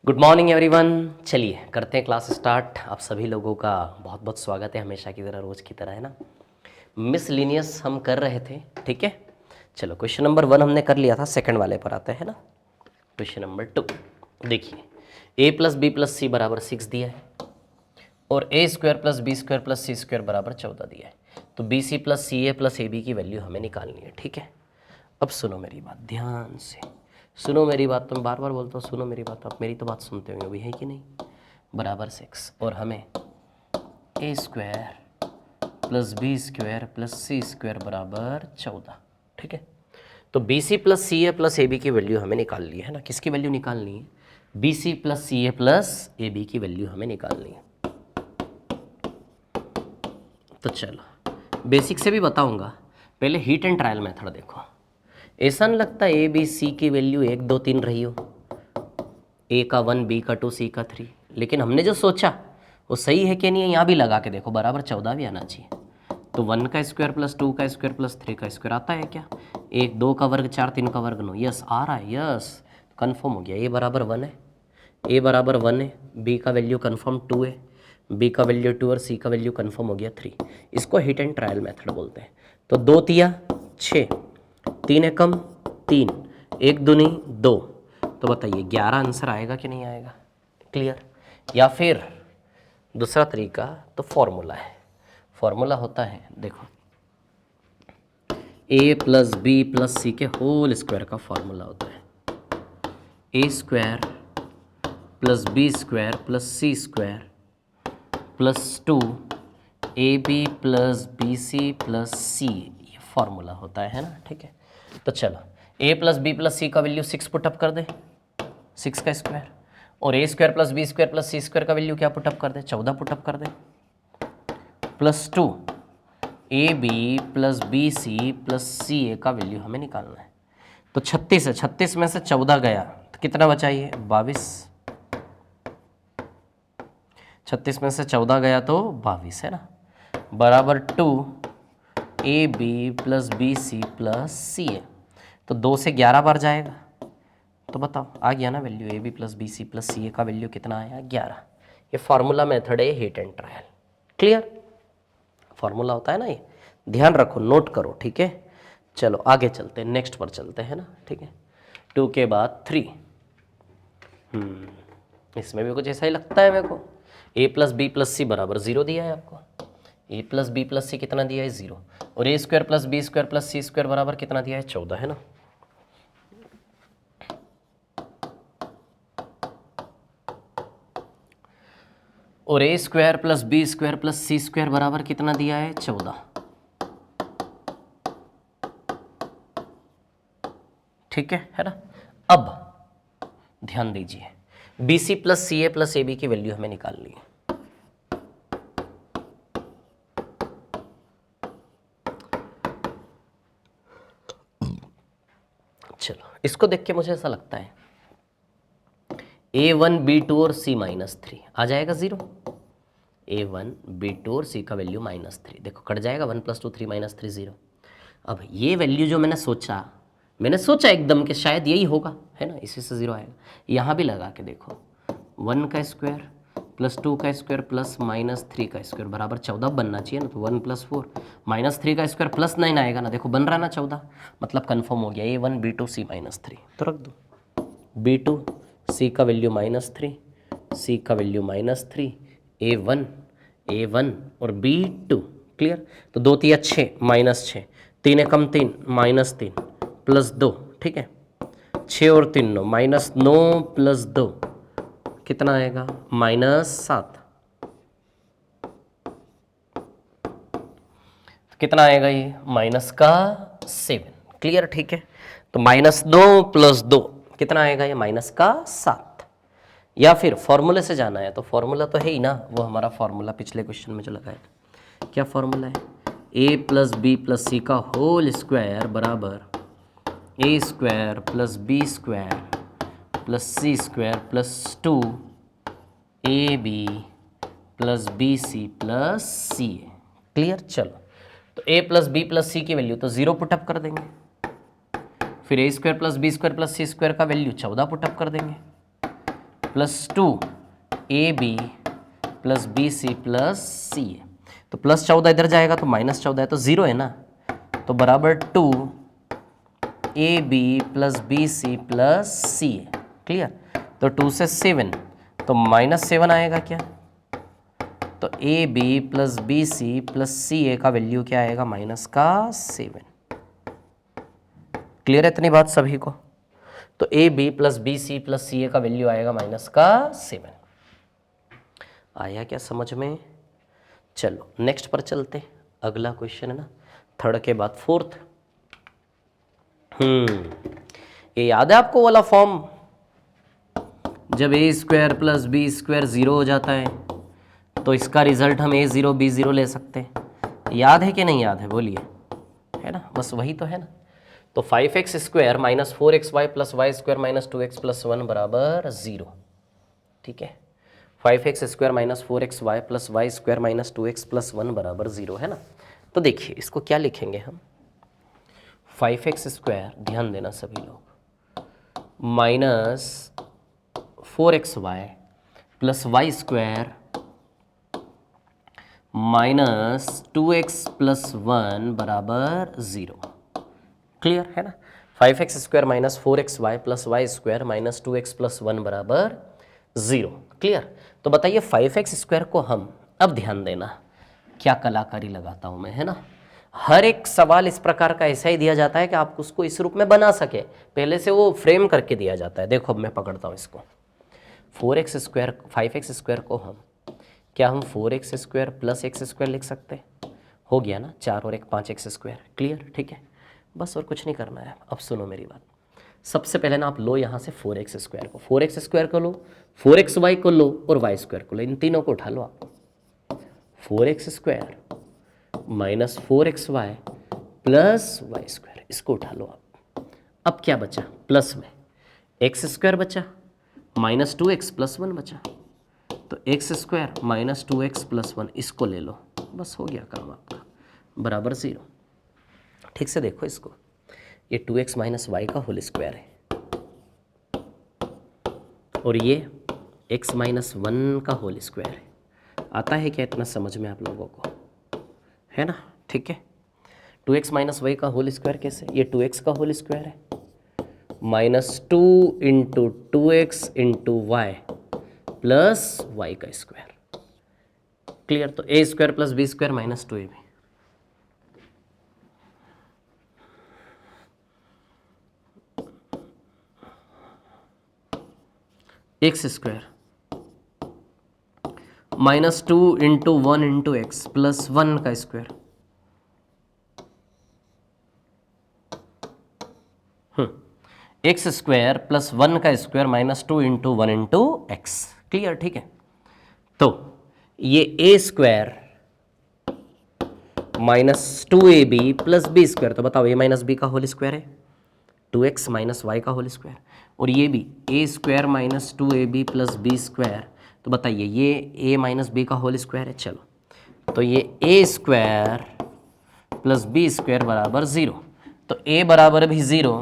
Good morning everyone. चलिए करते हैं क्लास स्टार्ट। आप सभी लोगों का बहुत बहुत स्वागत है, हमेशा की तरह, रोज़ की तरह, है ना। मिसलिनियस हम कर रहे थे, ठीक है। चलो क्वेश्चन नंबर 1 हमने कर लिया था, सेकंड वाले पर आते हैं ना। क्वेश्चन नंबर 2 देखिए, a plus B plus C बराबर 6 दिया है और a square plus B square plus C square बराबर 14 दिया है। तो B C plus C A plus A B की वैल्यू हमें निकालनी है, ठीक है। अब सुनो मेरी बात ध्यान से, सुनो मेरी बात। तो मैं बार बार बोलता हूँ सुनो मेरी बात, आप मेरी तो बात सुनते होंगे अभी, है कि नहीं। बराबर 6 और हमें A square plus B square plus C square बराबर 14, ठीक है। तो B C plus C A plus A B की वैल्यू हमें निकालनी है ना। किसकी वैल्यू निकालनी है? B C plus C A plus A B की वैल्यू हमें निकालनी है। तो चलो बेसिक से भी बताऊंगा, पहले हीट एंड ट्रायल मेथड देखो। ऐसा नहीं लगता ए बी सी की वैल्यू 1 2 3 रही हो, ए का 1 बी का 2 सी का 3, लेकिन हमने जो सोचा वो सही है कि नहीं है यहाँ भी लगा के देखो, बराबर 14 भी आना चाहिए। तो 1 का स्क्वायर प्लस 2 का स्क्वायर प्लस 3 का स्क्वायर आता है क्या? 1 2 का वर्ग 4 3 का वर्ग 9, यस आ रहा है, यस कन्फर्म हो गया। ए बराबर 1 है, ए बराबर 1 है, बी का वैल्यू कन्फर्म 2 है, बी का वैल्यू 2 और सी का वैल्यू कन्फर्म हो गया 3। इसको हिट एंड ट्रायल मेथड बोलते हैं। तो 2 तिया 6, 3 एकम 3, 1 दूनी 2, तो बताइए 11 आंसर आएगा कि नहीं आएगा? क्लियर। या फिर दूसरा तरीका, तो फॉर्मूला है। फॉर्मूला होता है देखो, A plus B plus C के होल स्क्वायर का फॉर्मूला होता है A square plus B square plus C square plus 2 A B plus B C plus C, ये फॉर्मूला होता है ना, ठीक है। तो चलो A plus B plus C का वैल्यू 6 पुटअप कर दे, 6 का स्क्वायर, और A square plus B square plus C square का वैल्यू क्या पुटअप कर दे? 14 पुटअप कर दे, plus 2 A B plus B C plus C A का वैल्यू हमें निकालना है। तो 36 है, 36 में से 14 गया तो कितना बचा? ये 22। 36 में से 14 गया तो 22 है ना, बराबर 2 A B plus B C plus C A. तो 2 से 11 बार जाएगा, तो बताओ आ गया ना value, A B plus B C plus C A का वैल्यू कितना आया? 11। ये फार्मूला मेथड है hit and trial. Clear? Formula होता है ना ये, ध्यान रखो, नोट करो, ठीक है। चलो आगे चलते हैं, नेक्स्ट पर चलते हैं ना, ठीक है। 2 के बाद 3, इसमें भी कुछ ऐसा ही लगता है मेरे को। A plus B plus C बराबर 0 दिया है आपको, A plus B plus C कितना दिया है? 0, और A square plus B square plus C square बराबर कितना दिया है? 14, है ना। और A square plus B square plus C square बराबर कितना दिया है? 14, ठीक है ना। अब ध्यान दीजिए, B C plus C A plus A B की वैल्यू हमें निकालनी है। चलो इसको देख के मुझे ऐसा लगता है A1 B2 और C -3 आ जाएगा 0। A1 B2 और C का वैल्यू -3, देखो कट जाएगा, 1 + 2 3 -3 0। अब ये वैल्यू जो मैंने सोचा एकदम कि शायद यही होगा, है ना, इसी से 0 आएगा। यहाँ भी लगा के देखो, 1 का स्क्वायर प्लस 2 का स्क्वायर प्लस -3 का स्क्वायर बराबर 14 बनना चाहिए ना। तो 1 + 4 -3 का स्क्वायर प्लस 9 आएगा ना, देखो बन रहा है ना 14, मतलब कन्फर्म हो गया A1 B2 C -3। तो रख दो B2 C का वैल्यू -3, C का वैल्यू -3, A1 और B2। क्लियर? तो 2 तिया 6 -6, 3 एकम 3 -3 प्लस 2, ठीक है। 6 और 3 9, -9 प्लस 2 कितना आएगा? -7। कितना आएगा ये? -7। क्लियर? ठीक है। तो -2 प्लस 2 कितना आएगा? ये -7। या फिर फॉर्मूले से जाना है तो फॉर्मूला तो है ही ना, वो हमारा फॉर्मूला पिछले क्वेश्चन में जो लगाया था। क्या फॉर्मूला है? a plus B plus C का होल स्क्वायर बराबर A square plus B square plus C square plus 2 A B plus B C plus C A. Clear? चलो तो a plus B plus C की value तो 0 put up कर देंगे, फिर A square plus B square plus C square का value 14 put up कर देंगे, plus 2ab plus BC plus CA। तो प्लस 14 इधर जाएगा तो माइनस 14 है तो 0 है ना, तो बराबर 2ab plus BC plus CA। Clear? तो 2 से 7 तो -7 आएगा क्या, तो AB plus BC plus CA का वैल्यू क्या आएगा, -7। क्लियर है इतनी बात सभी को? तो AB plus BC plus CA का वैल्यू आएगा -7। आया क्या समझ में? चलो नेक्स्ट पर चलते, अगला क्वेश्चन है ना, थर्ड के बाद फोर्थ। ये याद है आपको वाला फॉर्म, जब a² प्लस b² 0 हो जाता है तो इसका रिजल्ट हम a0 b0 ले सकते हैं। याद है कि नहीं याद है, बोलिए, है ना? बस वही तो है ना। तो 5x² minus 4xy plus y² minus 2x plus 1 बराबर 0। ठीक है, 5x² minus 4xy plus y² minus 2x plus 1 बराबर 0 है ना। तो देखिए इसको क्या लिखेंगे हम, 5x², ध्यान देना सभी लोग, minus 4xy plus y² minus 2x plus 1 बराबर 0। क्लियर है ना? 5x² minus 4xy plus y² minus 2x plus 1 बराबर 0। क्लियर? तो बताइए 5x² को हम, अब ध्यान देना क्या कलाकारी लगाता हूं मैं, है ना। हर एक सवाल इस प्रकार का ऐसा ही दिया जाता है कि आप उसको इस रूप में बना सके, पहले से वो फ्रेम करके दिया जाता है। देखो अब मैं पकड़ता हूं इसको, 4x² 5x² को हम क्या, हम 4x² प्लस x² लिख सकते हैं, हो गया ना, 4 और 1 5x²। क्लियर? ठीक है, बस और कुछ नहीं करना है। अब सुनो मेरी बात, सबसे पहले ना आप लो यहाँ से 4x² को, 4x² को लो, 4xy को लो और y² को लो, इन तीनों को उठा लो आप। 4x² minus 4xy plus y², इसको उठा लो आप। अब क्या बचा, प्लस में x² बचा माइनस 2x प्लस 1 बचा, तो x² माइनस 2x प्लस 1 इसको ले लो, बस हो गया काम आपका, बराबर 0। ठीक से देखो इसको, ये 2x माइनस वाई का होल स्क्वायर है और ये x माइनस 1 का होल स्क्वायर है। आता है क्या इतना समझ में आप लोगों को, है ना? ठीक है, 2x माइनस वाई का होल स्क्वायर कैसे, ये 2x का होल स्क्वायर है minus 2 into 2x into Y plus Y का स्क्वायर। क्लियर? तो a² plus b² minus 2ab, x² minus 2 into 1 into X plus 1 का स्क्वायर, x² प्लस 1 का square minus 2 into 1 into X. Clear? ठीक है, तो ये a² minus 2ab plus b², तो बताओ a माइनस b का होल स्क्वायर है 2x माइनस वाई का होल स्क्वायर, और ये भी a² minus 2ab plus b², तो बताइए ये a माइनस b का होल स्क्वायर है। चलो, तो ये a² प्लस b² बराबर 0, तो a बराबर भी 0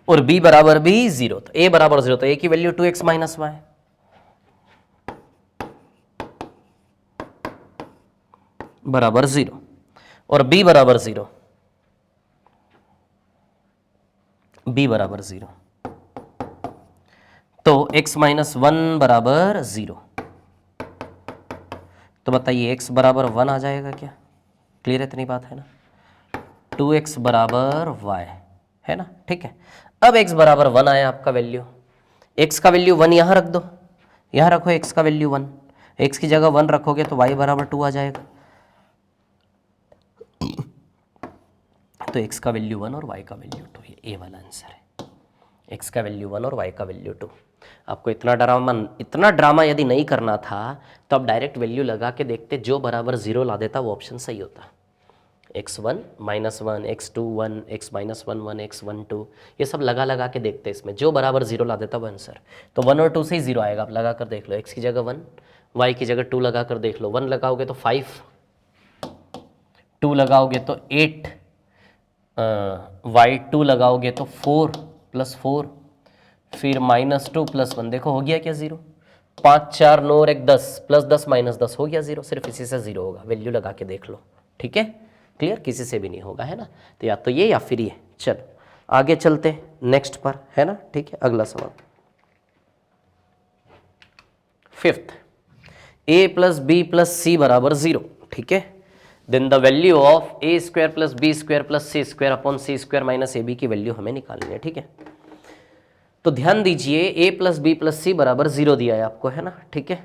और b बराबर भी 0, तो a बराबर 0, तो a की वैल्यू 2x माइनस वाई बराबर 0 और b बराबर 0, b बराबर 0, तो x माइनस 1 बराबर 0। तो बताइए x बराबर 1 आ जाएगा क्या? क्लियर इतनी बात है ना? 2x बराबर y है ना? ठीक है, अब x बराबर 1 आया आपका वैल्यू, x का वैल्यू 1 यहां रख दो, यहां रखो x का वैल्यू 1, x की जगह 1 रखोगे तो y बराबर 2 आ जाएगा, तो x का वैल्यू 1 और y का वैल्यू 2, ये A वाला आंसर है। x का वैल्यू 1 और y का वैल्यू 2। आपको इतना ड्रामा यदि नहीं करना था तो आप डायरेक्ट वैल्यू लगा के देखते, जो बराबर 0 ला देता वो ऑप्शन सही होता। x1 minus 1, x2 1, x minus 1 1, x1 2, ये सब लगा के देखते, इसमें जो बराबर 0 ला देता वो आंसर। तो 1 और 2 से ही 0 आएगा, आप लगा कर देख लो, x की जगह 1, y की जगह 2 लगा कर देख लो, 1 लगाओगे तो 5, 2 लगाओगे तो 8, y2 लगाओगे तो 4 प्लस 4, फिर -2 + 1, देखो हो गया क्या 0। 5 4 9 और 1 10, +10 -10 हो गया 0, सिर्फ इसी से 0 होगा, वैल्यू लगा के देख लो, ठीक है, क्लियर, किसी से भी नहीं होगा, है ना। तो या तो ये या फिर ये। चलो आगे चलते नेक्स्ट पर, है ना, ठीक है। अगला सवाल 5th, a + b + c = 0, ठीक है। Then the value of a² + b² + c² upon c² - ab की वैल्यू हमें निकालनी है, ठीक है। तो ध्यान दीजिए a + b + c = 0 दिया है आपको, है ना, ठीक है।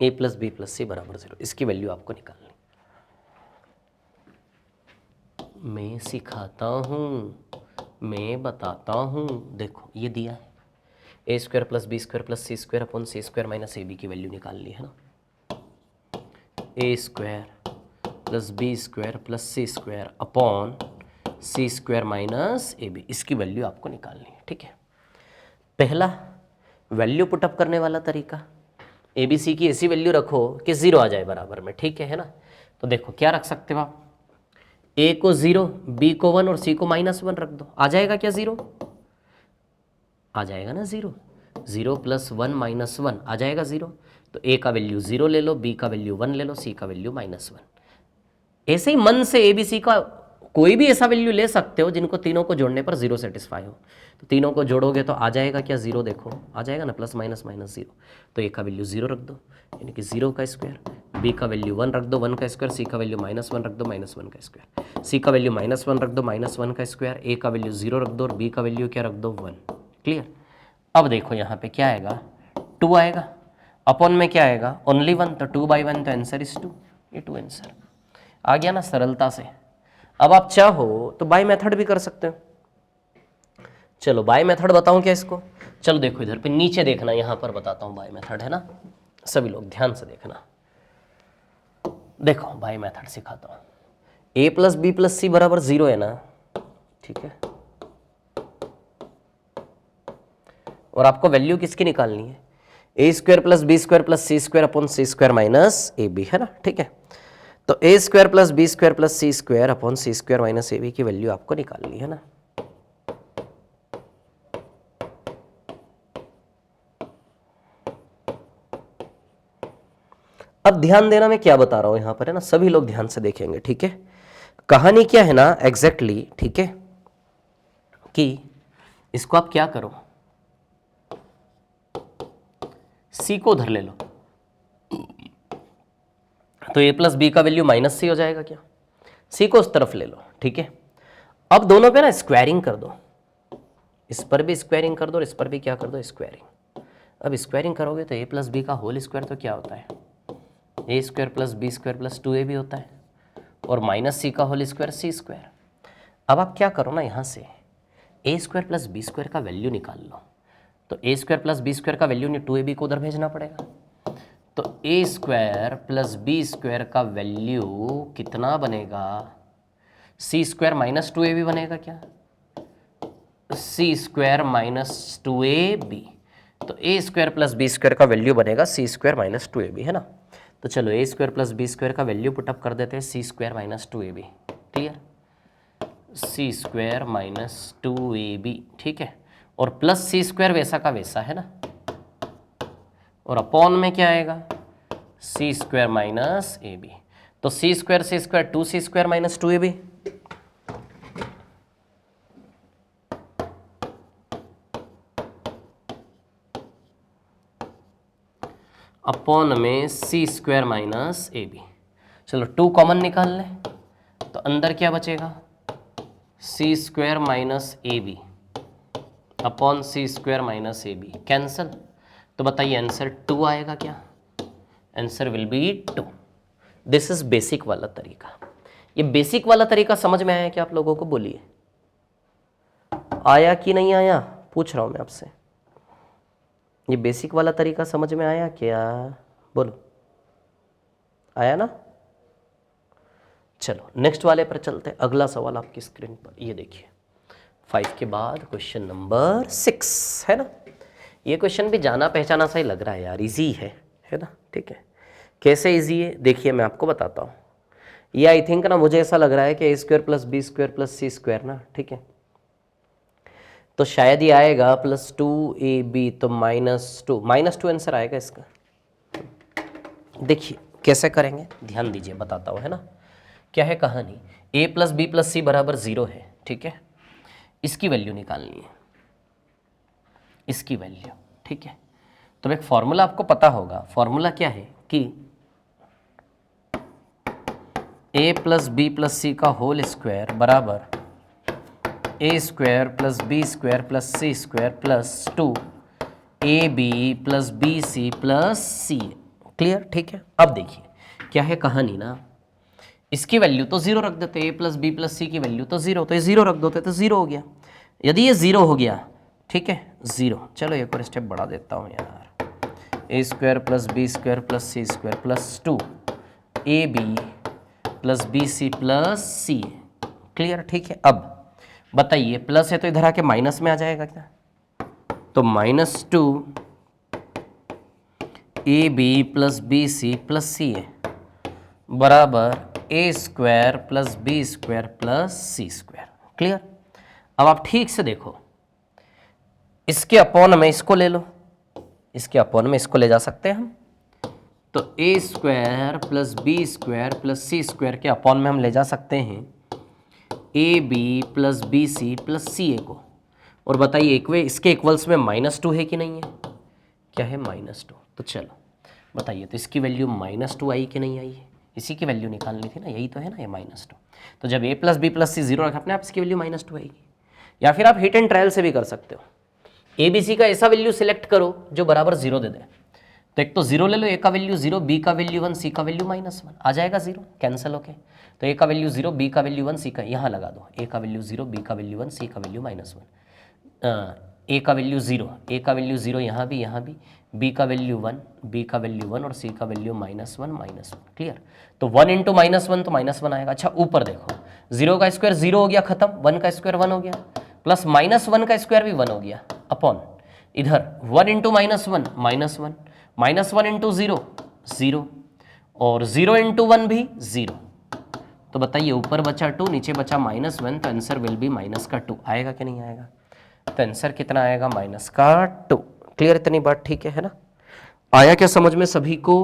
a + b + c = 0, इसकी वैल्यू आपको निकालनी। मैं सिखाता हूँ, मैं बताता हूँ। देखो ये दिया है a² + b² + c² upon c² - ab की वैल्यू निकालनी है ना। a² + b² + c² upon c² - ab, इसकी वैल्यू आपको निकालनी है, ठीक है। पहला वैल्यू पुटअप करने वाला तरीका, ए बी सी की ऐसी वैल्यू रखो कि 0 आ जाए बराबर में, ठीक है ना। तो देखो क्या रख सकते हो आप, ए को 0, बी को 1 और सी को -1 रख दो, आ जाएगा क्या 0, आ जाएगा ना 0। 0 + 1 - 1 आ जाएगा 0। तो ए का वैल्यू 0 ले लो, बी का वैल्यू 1 ले लो, सी का वैल्यू -1। ऐसे ही मन से ए बी सी का कोई भी ऐसा वैल्यू ले सकते हो जिनको तीनों को जोड़ने पर 0 सेटिस्फाई हो। तो तीनों को जोड़ोगे तो आ जाएगा क्या 0, देखो आ जाएगा ना, +- -0। तो ए का वैल्यू 0 रख दो, यानी कि 0 का स्क्वायर, बी का वैल्यू 1 रख दो, 1 का स्क्वायर, सी का वैल्यू -1 रख दो, -1 का स्क्वायर, सी का वैल्यू -1 रख दो, -1 का स्क्वायर, ए का वैल्यू 0 रख दो और बी का वैल्यू क्या रख दो, 1। क्लियर। अब देखो यहाँ पे क्या आएगा, 2 आएगा, अपॉन में क्या आएगा, ओनली 1, तो 2/1, तो आंसर इज 2। ये 2 आंसर आ गया ना सरलता से। अब आप चाहो तो बाय मेथड भी कर सकते हो। चलो बाय मेथड बताऊं क्या इसको, चलो देखो इधर पे नीचे देखना, यहां पर बताता हूं बाय मेथड, है ना। सभी लोग ध्यान से देखना, देखो बाय मेथड सिखाता हूं। a + b + c = 0 है ना, ठीक है। और आपको वैल्यू किसकी निकालनी है, a² + b² + c² upon c² - ab, है ना, ठीक है। तो a² + b² + c² upon c² - ab की वैल्यू आपको निकालनी है ना। अब ध्यान देना मैं क्या बता रहा हूं यहां पर, है ना, सभी लोग ध्यान से देखेंगे, ठीक है। कहानी क्या है ना एग्जैक्टली, ठीक है, कि इसको आप क्या करो, सी को उधर ले लो, तो a + b का वैल्यू -c हो जाएगा क्या, सी को उस तरफ ले लो, ठीक है। अब दोनों पे ना स्क्वायरिंग कर दो, इस पर भी स्क्वायरिंग कर दो और इस पर भी क्या कर दो, स्क्वायरिंग। अब स्क्वायरिंग करोगे तो a + b का होल स्क्वायर तो क्या होता है, a² + b² + 2ab होता है, और -c का होल स्क्वायर c²। अब आप क्या करो ना, यहाँ से a² + b² का वैल्यू निकाल लो। तो a² + b² का वैल्यू नहीं, 2ab को उधर भेजना पड़ेगा। तो a² + b² का वैल्यू कितना बनेगा, c² - 2ab बनेगा क्या, c² - 2ab। तो a² + b² का वैल्यू बनेगा c² - 2ab, है ना। तो चलो a² + b² का वैल्यू पुटअप कर देते हैं, c² - 2ab, clear, c² - 2ab, ठीक है। और प्लस c² वैसा का वैसा, है ना, और अपॉन में क्या आएगा, c² - ab। तो c² 2c² - 2ab, अपॉन में c² - ab। चलो 2 कॉमन निकाल लें, तो अंदर क्या बचेगा, c² - ab upon c² - ab, cancel. तो बताइए आंसर 2 आएगा क्या, answer will be 2। This is basic वाला तरीका। ये बेसिक वाला तरीका समझ में आया क्या आप लोगों को, बोलिए आया कि नहीं आया, पूछ रहा हूं मैं आपसे। ये बेसिक वाला तरीका समझ में आया क्या, बोलो आया ना। चलो नेक्स्ट वाले पर चलते हैं, अगला सवाल आपकी स्क्रीन पर, ये देखिए 5 के बाद क्वेश्चन नंबर 6, है ना। ये क्वेश्चन भी जाना पहचाना सा ही लग रहा है यार, इजी है ना, ठीक है। कैसे इजी है देखिए मैं आपको बताता हूँ। ये आई थिंक ना, मुझे ऐसा लग रहा है कि a² + b² + c² ना, ठीक है। तो शायद ये आएगा +2ab, तो -2 आंसर आएगा इसका। देखिए कैसे करेंगे, ध्यान दीजिए, बताता हूँ, है ना। क्या है कहानी, a + b + c बराबर 0 है, ठीक है। इसकी वैल्यू निकालनी है, इसकी वैल्यू, ठीक है। तो एक फॉर्मूला आपको पता होगा, फॉर्मूला क्या है कि a + b + c का होल स्क्वायर बराबर a² + b² + c² + 2ab + bc + c। Clear, ठीक है। अब देखिए क्या है कहानी ना, इसकी वैल्यू तो 0 रख देते, a + b + c की वैल्यू तो 0, तो ये 0 रख देते तो 0 हो गया। यदि ये 0 हो गया, ठीक है, 0, चलो एक और स्टेप बढ़ा देता हूँ यार, a² + b² + c² + 2ab + bc + c। Clear, ठीक है। अब बताइए, प्लस है तो इधर आके माइनस में आ जाएगा क्या, तो -2ab + bc + c बराबर a² + b² + c²। क्लियर। अब आप ठीक से देखो, इसके अपॉन में इसको ले लो, इसके अपॉन में इसको ले जा सकते हैं हम, तो a² + b² + c² के अपॉन में हम ले जा सकते हैं ab + bc + ca को। और बताइए इसके इक्वल्स में -2 है कि नहीं है, क्या है, -2। तो चलो बताइए, तो इसकी वैल्यू -2 आई कि नहीं आई है, इसी की वैल्यू निकालनी थी ना, यही तो है ना ये -2। तो जब a + b + c 0 रखा अपने आप, इसकी वैल्यू -2 आएगी। या फिर आप हिट एंड ट्रायल से भी कर सकते हो, a b c का ऐसा वैल्यू सिलेक्ट करो जो बराबर 0 दे दे। तो एक तो 0 ले लो, a का वैल्यू 0, b का वैल्यू 1, c का वैल्यू -1, आ जाएगा 0, कैंसिल होके। तो a का वैल्यू 0, b का वैल्यू 1, c का, यहाँ लगा दो, a का वैल्यू 0, b का वैल्यू 1, c का वैल्यू -1। a का वैल्यू 0, a का वैल्यू 0 यहाँ भी, b का वैल्यू 1, b का वैल्यू 1 और c का वैल्यू -1। क्लियर। तो 1 × -1 तो -1 आएगा। अच्छा ऊपर देखो, 0 का स्क्वायर 0 हो गया, खत्म, 1 का स्क्वायर 1 हो गया, प्लस -1 का स्क्वायर भी 1 हो गया, अपॉन इधर 1 × -1 -1, -1 × 0 0, और 0 × 1 भी 0। तो बताइए, ऊपर बचा 2, नीचे बचा -1, तो आंसर विल बी -2 आएगा कि नहीं आएगा। तो आंसर कितना आएगा, -2। क्लियर, इतनी बात ठीक है ना। आया क्या समझ में सभी को,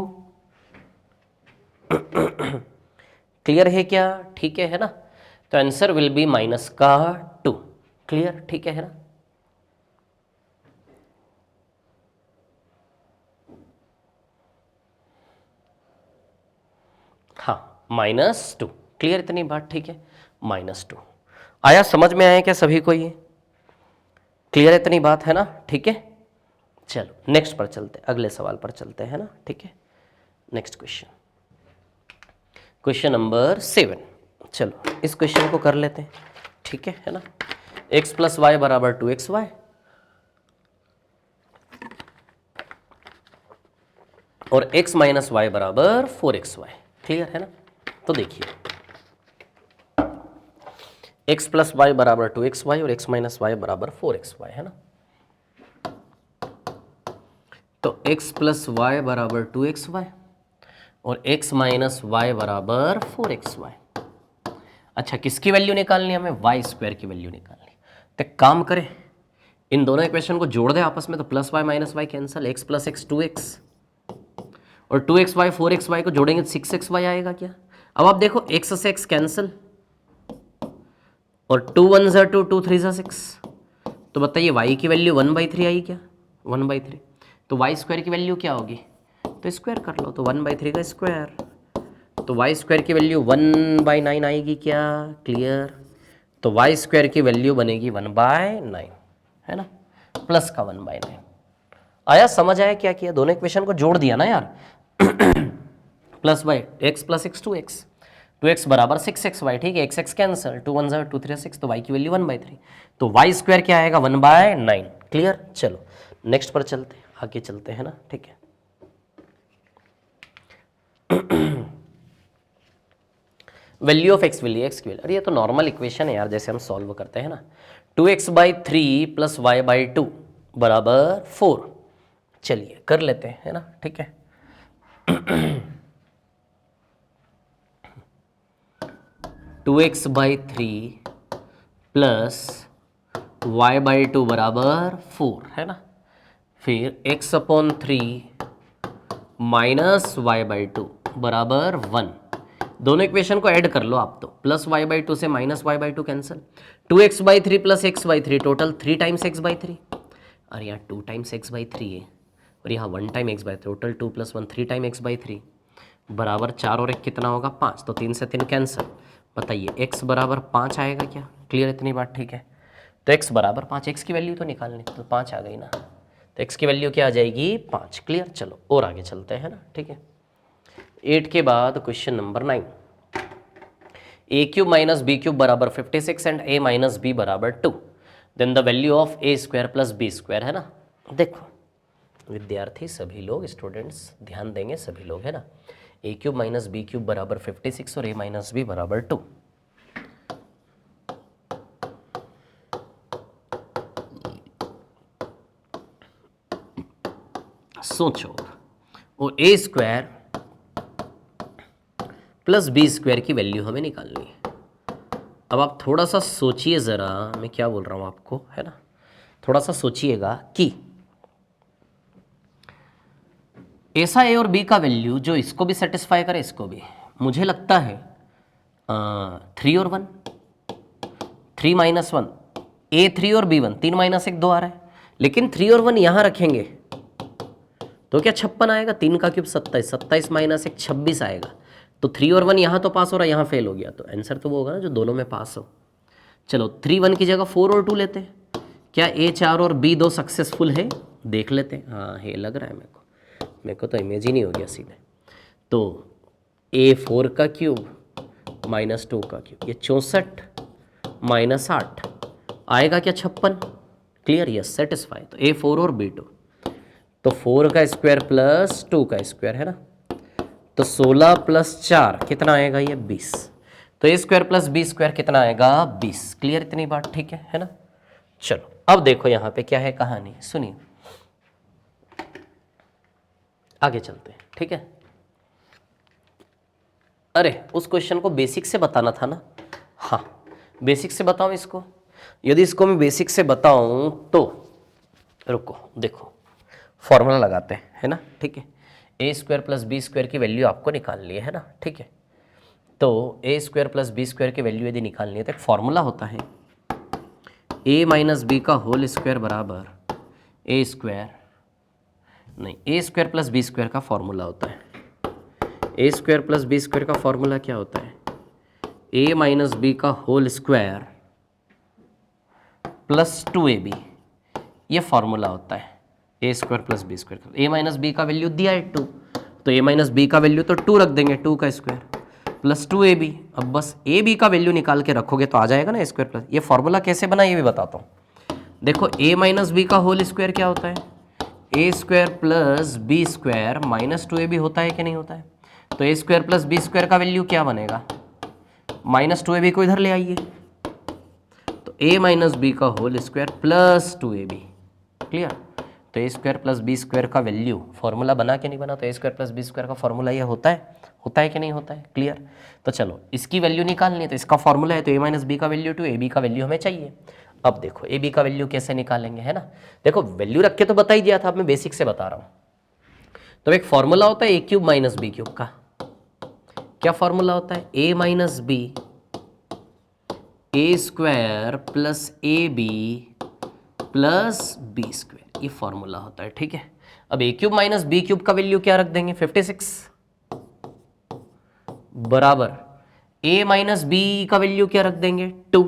क्लियर है क्या, ठीक है ना। तो आंसर विल बी -2। क्लियर, ठीक है ना। हाँ, -2। क्लियर, इतनी बात ठीक है, -2 आया, समझ में आया क्या सभी को ये, क्लियर इतनी बात है ना, ठीक है। चलो नेक्स्ट पर चलते, अगले सवाल पर चलते हैं ना, ठीक है। Next question, question number 7। चलो इस क्वेश्चन को कर लेते हैं, ठीक है ना। x + y = 2xy और x - y = 4xy। क्लियर है ना। तो देखिए, x + y = 2xy और x - y = 4xy, है ना। तो x + y = 2xy और x - y = 4xy। अच्छा, किसकी वैल्यू निकालनी है हमें, y² की वैल्यू निकालनी। तो एक काम करें, इन दोनों इक्वेशन को जोड़ दें आपस में, तो +y - y cancel, x + x 2x और 2xy 4xy को जोड़ेंगे तो 6xy आएगा क्या। अब आप देखो, x से x कैंसिल और 2 1 = 2, 2 3 = 6। तो बताइए y की वैल्यू 1/3 आई क्या, 1/3। तो y² की वैल्यू क्या होगी, तो स्क्वायर कर लो, तो 1/3 का स्क्वायर, तो y² की वैल्यू 1/9 आएगी क्या। क्लियर। तो y² की वैल्यू बनेगी 1/9, है ना, प्लस का 1/9। आया, समझ आया क्या किया, दोनों इक्वेशन को जोड़ दिया ना यार। Plus by x + x 2x, 2x = 6xy, ठीक है, x कैंसिल, 2 1 = 2 3 = 6, तो y की वैल्यू 1/3, तो y² क्या आएगा, 1/9। क्लियर। चलो नेक्स्ट पर चलते, आगे चलते हैं ना, ठीक है। Value of x value x की वैल्यू, अरे ये तो नॉर्मल इक्वेशन है यार, जैसे हम सॉल्व करते हैं ना। 2x/3 + y/2 = 4। चलिए कर लेते हैं, है ना, ठीक है। 2x/3 + y/2 बराबर 4 है ना, फिर x/3 माइनस y/2 बराबर 1। दोनों इक्वेशन को ऐड कर लो आप, तो प्लस y/2 से minus y/2 cancel, 2x/3 plus x/3 total 3 times x/3, और यहाँ 2 टाइम्स x/3 है और यहाँ 1 time x/3, total 2 + 1 3 time x/3 बराबर 4 और 1 कितना होगा 5, तो 3 से 3 कैंसिल। बताइए x बराबर 5 आएगा क्या? क्लियर इतनी बात? ठीक है, तो x बराबर 5, x की वैल्यू तो निकालनी, तो 5 आ गई ना, तो x की वैल्यू क्या आ जाएगी 5। क्लियर, चलो और आगे चलते हैं ना। ठीक है, 8 के बाद question number 9, a³ minus b³ बराबर 56 एंड a माइनस b बराबर 2, then the value of a² plus b² है ना। देखो विद्यार्थी सभी लोग, स्टूडेंट्स ध्यान देंगे सभी लोग, है ना। a³ माइनस b³ बराबर 56 और a माइनस b बराबर 2। सोचो, और a² प्लस b² की वैल्यू हमें निकालनी है। अब आप थोड़ा सा सोचिए ज़रा, मैं क्या बोल रहा हूँ आपको, है ना, थोड़ा सा सोचिएगा कि ऐसा ए और बी का वैल्यू जो इसको भी सेटिस्फाई करे इसको भी, मुझे लगता है 3 और 1, 3 माइनस 1, a3 और b1, 3 माइनस 1 2 आ रहा है, लेकिन 3 और 1 यहाँ रखेंगे तो क्या 56 आएगा, 3 का क्यूब 27, 27 माइनस 1 26 आएगा, तो 3 और 1 यहाँ तो पास हो रहा है, यहाँ फेल हो गया, तो आंसर तो वो होगा ना जो दोनों में पास हो। चलो 3 1 की जगह 4 और 2 लेते हैं, क्या a4 और b2 सक्सेसफुल है, देख लेते हैं। हाँ है, लग रहा है मेरे को तो इमेज ही नहीं हो गया सीधे। तो a4 का क्यूब माइनस 2 का क्यूब, ये 64 माइनस 8 आएगा क्या 56। Clear, yes satisfy. तो a4 और b2, तो 4 का स्क्वायर प्लस 2 का स्क्वायर है ना, तो 16 प्लस 4 कितना आएगा ये 20, तो a² प्लस b² कितना आएगा 20। क्लियर इतनी बात? ठीक है ना। चलो अब देखो यहाँ पे क्या है कहानी, सुनिए, आगे चलते हैं। ठीक है, अरे उस क्वेश्चन को बेसिक से बताना था ना। हाँ बेसिक से बताऊं इसको, यदि इसको मैं बेसिक से बताऊं तो रुको, देखो फॉर्मूला लगाते हैं, है ना। ठीक है, a² प्लस b² की वैल्यू आपको निकालनी है ना। ठीक है, तो a² प्लस b² की वैल्यू यदि निकालनी है तो एक फॉर्मूला होता है a माइनस बी का होल स्क्वायर बराबर a² नहीं, a² प्लस b² का फॉर्मूला होता है, a² प्लस b² का फॉर्मूला क्या होता है, a माइनस बी का होल स्क्वायर प्लस 2ab, ये फॉर्मूला होता है a² plus b²। a minus B का वैल्यू दिया है 2, तो a माइनस बी का वैल्यू तो 2 रख देंगे, 2 का स्क्वायर प्लस 2ab। अब बस ab का वैल्यू निकाल के रखोगे तो आ जाएगा ना a² प्लस। ये फॉर्मूला कैसे बना ये भी बताता हूँ। देखो a माइनस बी का होल स्क्वायर क्या होता है, a² plus b² minus 2ab होता है कि नहीं होता है, तो a² प्लस b² का वैल्यू क्या बनेगा, माइनस 2ab को इधर ले आइए, तो a माइनस बी का whole square plus 2ab। Clear, तो a² प्लस b² का वैल्यू फॉर्मूला बना के नहीं बना, तो a² प्लस b² का फॉर्मूला ये होता है कि नहीं होता है। क्लियर, तो चलो इसकी वैल्यू निकालनी है, तो इसका फॉर्मूला है तो a माइनस बी का वैल्यू 2 ab का वैल्यू हमें चाहिए। अब देखो ab का वैल्यू कैसे निकालेंगे, है ना। देखो वैल्यू रख के तो बता ही दिया था, अब मैं बेसिक से बता रहा हूँ। तो एक फॉर्मूला होता है a³ माइनस b³ का, क्या फॉर्मूला होता है, a minus B a² plus ab plus b², ये फॉर्मूला होता है। ठीक है, अब a³ माइनस b³ का वैल्यू क्या रख देंगे 56 बराबर a माइनस बी का वैल्यू क्या रख देंगे 2।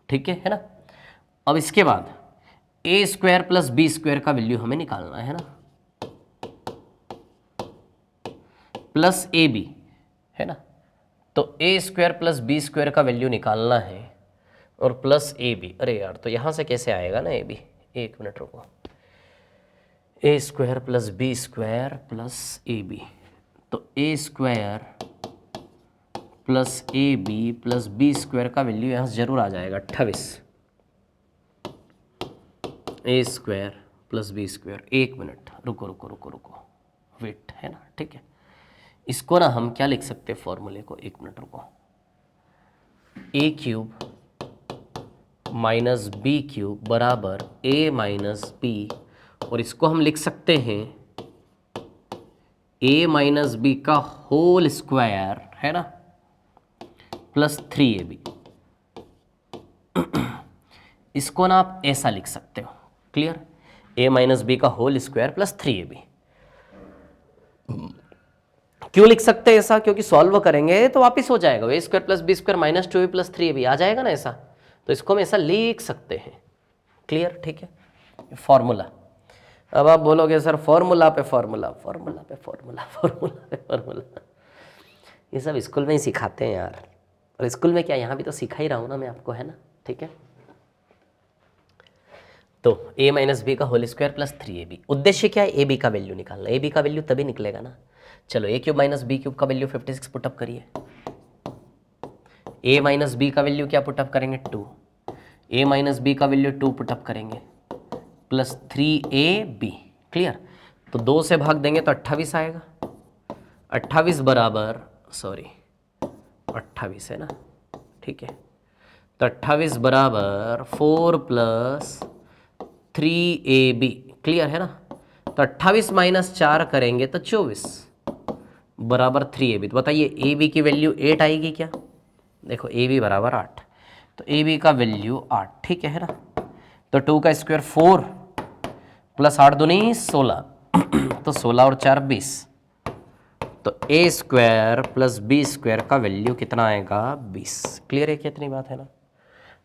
ठीक है ना। अब इसके बाद a² प्लस b² का वैल्यू हमें निकालना है ना, प्लस ab, है ना। तो a² प्लस b² का वैल्यू निकालना है और प्लस ab, अरे यार तो यहां से कैसे आएगा ना ab, एक मिनट रुको, a² plus b² plus ab, तो a² plus ab plus b² का वैल्यू यहाँ से जरूर आ जाएगा 28, a² प्लस b²। एक मिनट रुको वेट, है ना। ठीक है, इसको ना हम क्या लिख सकते हैं फॉर्मूले को, एक मिनट रुको, a³ माइनस बी क्यूब बराबर ए माइनस बी, और इसको हम लिख सकते हैं ए माइनस बी का होल स्क्वायर, है ना, प्लस 3ab। इसको ना आप ऐसा लिख सकते हो, क्लियर, ए माइनस बी का होल स्क्वायर प्लस 3ab। क्यों लिख सकते हैं ऐसा? क्योंकि सॉल्व करेंगे तो वापिस हो जाएगा, A square plus B square minus 2ab plus 3ab आ जाएगा ना ऐसा, तो इसको हम ऐसा लिख सकते हैं, क्लियर, ठीक है, फॉर्मूला। अब आप बोलोगे सर फॉर्मूला पे फॉर्मूला, फॉर्मूला पे फॉर्मूला, फॉर्मूला पे फॉर्मूला, ये सब स्कूल में ही सिखाते हैं यार, और स्कूल में क्या, यहाँ भी तो सिखा ही रहा हूँ ना मैं आपको, है ना, ठीक है। तो a माइनस बी का होल स्क्वायर प्लस 3ab, उद्देश्य क्या है, ए बी का वैल्यू निकालना। ए बी का वैल्यू तभी निकलेगा ना, चलो ए क्यूब माइनस बी क्यूब का वैल्यू 56 पुटअप करिए, ए माइनस बी का वैल्यू क्या पुटअप करेंगे 2, ए माइनस बी का वैल्यू 2 पुटअप करेंगे प्लस 3ab, क्लियर। तो 2 से भाग देंगे तो 28 आएगा, 28 बराबर, सॉरी 28 है ना, ठीक है, तो 28 बराबर 4 प्लस 3ab, क्लियर है ना। तो 28 माइनस 4 करेंगे तो 24 बराबर 3ab। तो बताइए ए बी की वैल्यू 8 आएगी क्या? देखो ए बी बराबर 8, तो ए बी का वैल्यू 8, ठीक है ना। तो 2 का स्क्वायर 4 प्लस 8 दूनी 16, तो 16 और 4 20, तो ए स्क्वायर प्लस बी स्क्वायर का वैल्यू कितना आएगा 20, क्लियर है क्या, इतनी बात है ना।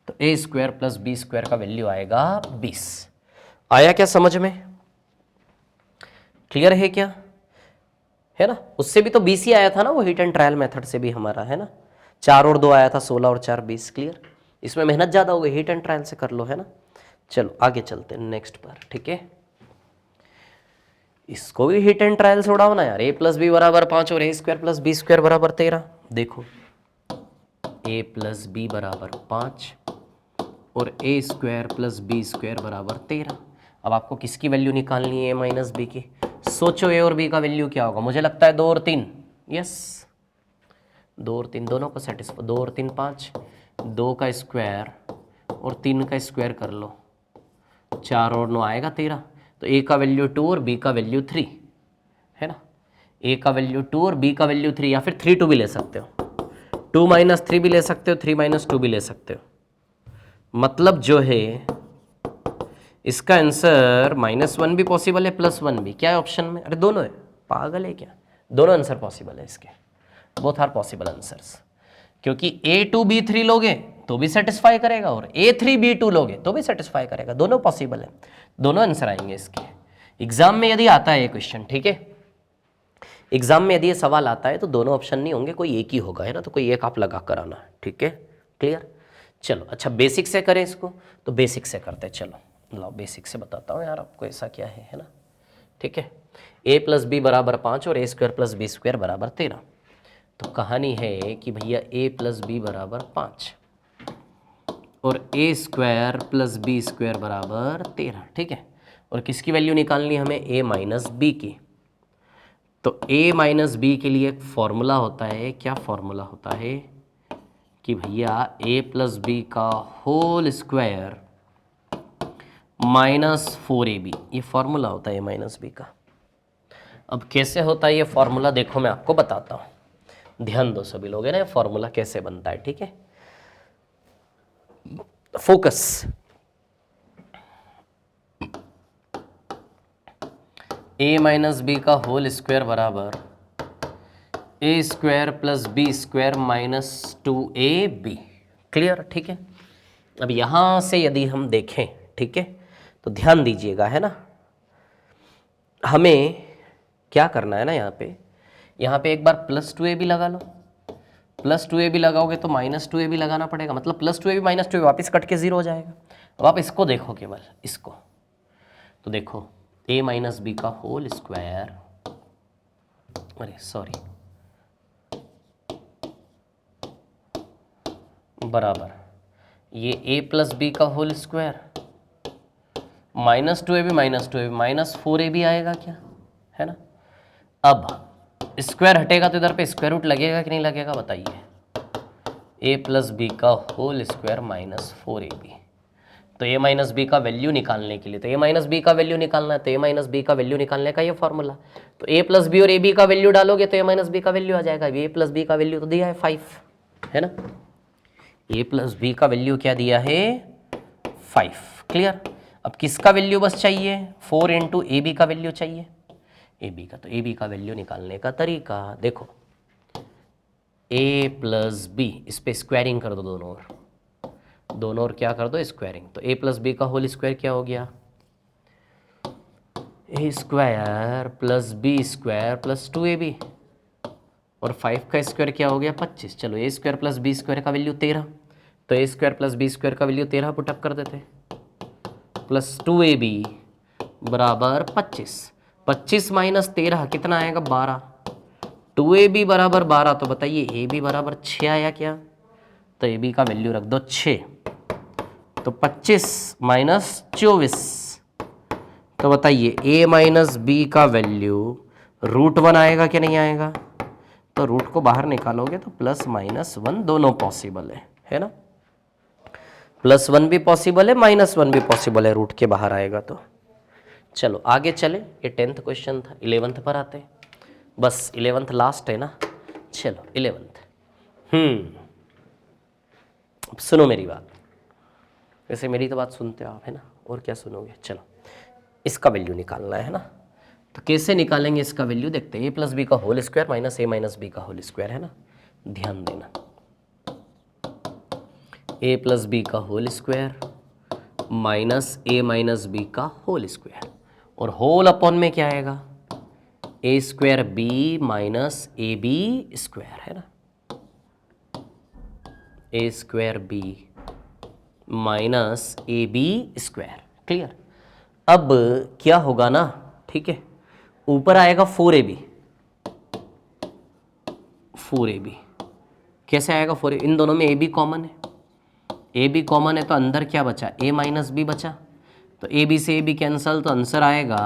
तो ए स्क्वायर प्लस बी स्क्वायर का वैल्यू आएगा 20। आया क्या समझ में, क्लियर है क्या, है ना। उससे भी तो 20 ही आया था ना, वो हिट एंड ट्रायल मेथड से भी हमारा, है ना, 4 और 2 आया था, 16 और 4 20, क्लियर। इसमें मेहनत ज़्यादा हो गई, हिट एंड ट्रायल से कर लो, है ना। चलो आगे चलते हैं नेक्स्ट पर, ठीक है। इसको भी हिट एंड ट्रायल से उड़ाओ ना यार, ए प्लस बी बराबर 5 और A square plus B square बराबर 13। देखो ए प्लस बी बराबर 5 और A square plus B square बराबर 13। अब आपको किसकी वैल्यू निकालनी है, ए माइनस बी की। सोचो ए और बी का वैल्यू क्या होगा, मुझे लगता है 2 और 3, यस 2 और 3 दोनों को सेटिस्फाई, 2 और 3 5, 2 का स्क्वायर और 3 का स्क्वायर कर लो, 4 और 9 आएगा 13। तो ए का वैल्यू 2 और बी का वैल्यू 3, है ना। ए का वैल्यू 2 और बी का वैल्यू 3, या फिर 3 2 भी ले सकते हो, 2 माइनस 3 भी ले सकते हो, 3 माइनस 2 भी ले सकते हो। मतलब जो है इसका आंसर -1 भी पॉसिबल है, +1 भी। क्या है ऑप्शन में, अरे दोनों है, पागल है क्या, दोनों आंसर पॉसिबल है इसके, बोथ आर पॉसिबल आंसर्स। क्योंकि A2 B3 लोगे तो भी सेटिस्फाई करेगा और A3 B2 लोगे तो भी सेटिस्फाई करेगा, दोनों पॉसिबल है, दोनों आंसर आएंगे इसके। एग्जाम में यदि आता है ये क्वेश्चन, ठीक है, एग्जाम में यदि ये सवाल आता है तो दोनों ऑप्शन नहीं होंगे, कोई एक ही होगा, है ना, तो कोई एक आप लगा कर आना, ठीक है, क्लियर। चलो अच्छा बेसिक से करें इसको, तो बेसिक से करते हैं, चलो लो बेसिक से बताता हूँ यार आपको ऐसा क्या है ना, ठीक है। a प्लस बी बराबर 5 और A square plus B square बराबर 13। तो कहानी है कि भैया a प्लस बी बराबर 5 और A square plus B square बराबर 13, ठीक है। और किसकी वैल्यू निकालनी हमें, a माइनस बी की। तो a माइनस बी के लिए एक फॉर्मूला होता है, क्या फॉर्मूला होता है कि भैया a प्लस बी का होल स्क्वायर -4ab, ये फॉर्मूला होता है a माइनस बी का। अब कैसे होता है ये फॉर्मूला, देखो मैं आपको बताता हूँ, ध्यान दो सभी लोग, है ना, ये फॉर्मूला कैसे बनता है, ठीक है। फोकस, a माइनस बी का होल स्क्वायर बराबर A square plus B square -2ab, clear, ठीक है। अब यहां से यदि हम देखें, ठीक है, तो ध्यान दीजिएगा, है ना, हमें क्या करना है ना, यहाँ पे एक बार +2ab लगा लो, +2ab लगाओगे तो -2ab लगाना पड़ेगा, मतलब +2ab -2ab वापस कट के 0 हो जाएगा। अब आप इसको देखो, केवल इसको, तो देखो a माइनस बी का होल स्क्वायर, अरे सॉरी, बराबर ये a प्लस बी का होल स्क्वायर -2ab -4ab आएगा क्या, है ना। अब स्क्वायर हटेगा तो इधर पे स्क्वायर रूट लगेगा कि नहीं लगेगा, बताइए। a प्लस बी का होल स्क्वायर -4ab, तो a माइनस बी का वैल्यू निकालने के लिए, तो a माइनस बी का वैल्यू निकालना है, तो a माइनस बी का वैल्यू निकालने का ये फॉर्मूला। तो a प्लस बी और ए बी का वैल्यू डालोगे तो a माइनस बी का वैल्यू आ जाएगा। a प्लस बी का वैल्यू तो दिया है 5, है ना। a प्लस बी का वैल्यू क्या दिया है 5, क्लियर। अब किसका वैल्यू बस चाहिए 4 इंटू ए बी का वैल्यू चाहिए ए बी का। तो ए बी का वैल्यू निकालने का तरीका देखो, a प्लस बी, इस पे स्क्वायरिंग कर दो दोनों ओर क्या कर दो स्क्वायरिंग। तो a प्लस बी का होल स्क्वायर क्या हो गया a square plus B square plus 2ab, और 5 का स्क्वायर क्या हो गया 25। चलो a square plus B square का वैल्यू 13, तो a square plus B square का वैल्यू 13 पुटअप कर देते, प्लस 2ab बराबर 25। 25 माइनस 13 कितना आएगा 12, 2ab बराबर 12। तो बताइए ab बराबर 6 आया क्या, तो ab का वैल्यू रख दो 6। तो 25 माइनस 24, तो बताइए a माइनस बी का वैल्यू √1 आएगा कि नहीं आएगा। तो रूट को बाहर निकालोगे तो प्लस माइनस 1 दोनों पॉसिबल है ना। प्लस 1 भी पॉसिबल है, माइनस 1 भी पॉसिबल है, रूट के बाहर आएगा तो। चलो आगे चले, ये 10th क्वेश्चन था। 11th पर आते हैं, बस 11th लास्ट है ना। चलो 11th, अब सुनो मेरी बात, वैसे मेरी तो बात सुनते हो आप, है ना, और क्या सुनोगे। चलो इसका वैल्यू निकालना है ना, तो कैसे निकालेंगे इसका वैल्यू देखते हैं। a प्लस बी का whole square minus a minus B का होल स्क्वायर, है ना, ध्यान देना। a प्लस बी का whole square minus a minus B का होल स्क्वायर, और होल अपॉन में क्या आएगा a square B minus A B square, है ना, a square B minus A B square, clear. अब क्या होगा ना, ठीक है, ऊपर आएगा 4ab, 4ab कैसे आएगा 4ab, इन दोनों में ab कॉमन है, ab कॉमन है तो अंदर क्या बचा a माइनस बी बचा, तो ab से ab कैंसल, तो आंसर आएगा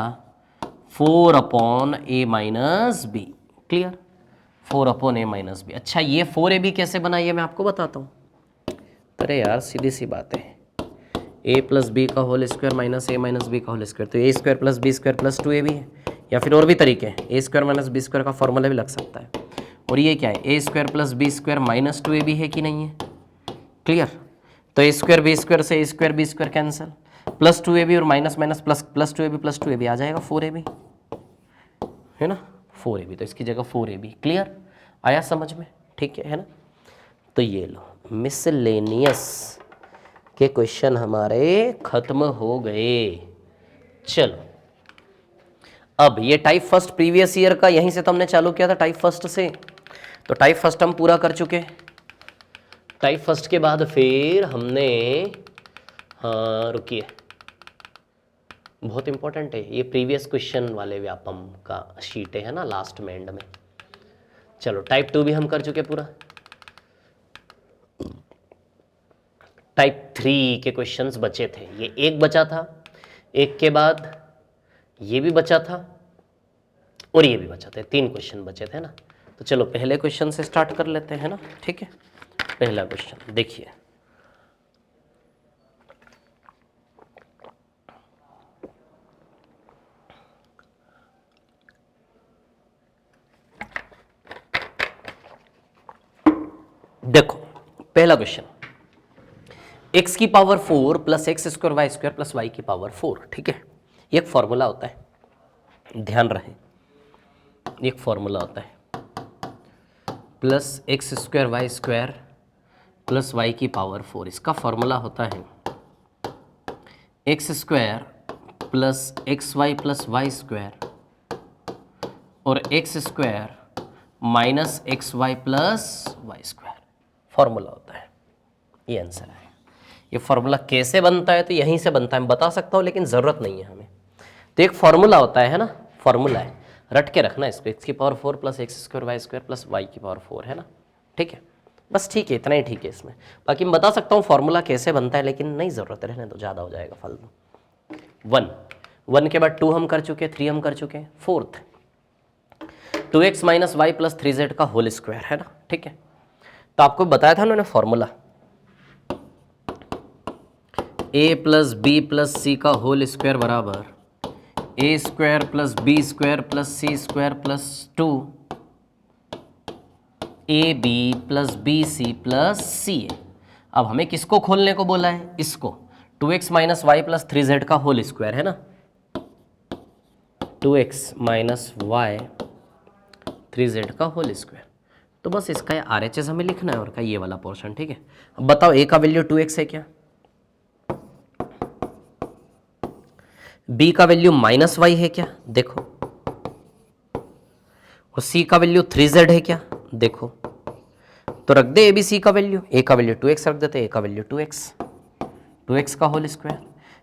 4 upon a minus B, clear, 4 upon a minus B. अच्छा ये 4ab कैसे बना ये मैं आपको बताता हूँ। अरे यार सीधी सी बात है, a प्लस बी का whole square minus a minus B का होल स्क्वायर, तो a square plus B square plus 2ab है, या फिर और भी तरीके हैं, a square minus B square का फॉर्मूला भी लग सकता है। और ये क्या है a square plus B square minus 2ab है कि नहीं है, क्लियर। तो a स्क्वायर बी स्क्वायर से a square B square cancel, plus 2ab और minus minus plus, plus 2ab आ जाएगा 4ab, है ना, 4ab, तो इसकी जगह 4ab, क्लियर आया समझ में, ठीक है ना। तो ये लो मिसलेनियस के क्वेश्चन हमारे खत्म हो गए। चलो अब ये टाइप फर्स्ट प्रीवियस ईयर का, यहीं से तो हमने चालू किया था टाइप फर्स्ट से, तो टाइप फर्स्ट हम पूरा कर चुके। टाइप फर्स्ट के बाद फिर हमने, हाँ रुकिए, बहुत इंपॉर्टेंट है ये प्रीवियस क्वेश्चन वाले व्यापम का शीट है ना, लास्ट में एंड में। चलो टाइप 2 भी हम कर चुके पूरा। टाइप 3 के क्वेश्चंस बचे थे, ये एक बचा था, एक के बाद ये भी बचा था और ये भी बचा था, 3 क्वेश्चन बचे थे ना। तो चलो पहले क्वेश्चन से स्टार्ट कर लेते हैं ना, ठीक है। पहला क्वेश्चन देखिए, देखो पहला क्वेश्चन, x की power 4 plus X square Y square plus Y की पावर 4, ठीक है। ये एक फॉर्मूला होता है, ध्यान रहे, एक फॉर्मूला होता है, plus X square Y square plus Y की पावर 4। इसका फॉर्मूला होता है X square plus X Y plus Y square और X square minus X Y plus Y square, formula होता है। ये आंसर है। ये फॉर्मूला कैसे बनता है, तो यहीं से बनता है, मैं बता सकता हूँ लेकिन ज़रूरत नहीं है हमें। तो एक फॉर्मूला होता है ना, फॉर्मूला है, रट के रखना इसको, एक्स की power 4 plus X square Y square plus Y की पावर 4, है ना, ठीक है। बस ठीक है, इतना ही ठीक है इसमें। बाकी मैं बता सकता हूँ फॉर्मूला कैसे बनता है, लेकिन नहीं ज़रूरत है, रहने तो ज़्यादा हो जाएगा फालतू। 1 के बाद 2 हम कर चुके, 3 हम कर चुके, 4th 2x minus Y plus 3z का होल स्क्वायर, है ना, ठीक है। तो आपको बताया था उन्होंने formula, A plus B plus C का होल स्क्वायर बराबर A square plus B square plus C square plus 2 A B plus B C plus C A. अब हमें किसको खोलने को बोला है? इसको, 2x minus Y plus 3z का होल स्क्वायर है ना, 2x माइनस वाई 3z का होल स्क्वायर। तो बस इसका RHS हमें लिखना है और का ये वाला पोर्शन, ठीक है। अब बताओ a का वैल्यू 2x है क्या, b का वैल्यू माइनस वाई है क्या, देखो, और c का वैल्यू 3z है क्या, देखो। तो रख दे ABC का वैल्यू, a का वैल्यू 2x रख देते, a का वैल्यू 2x का होल स्क्वायर,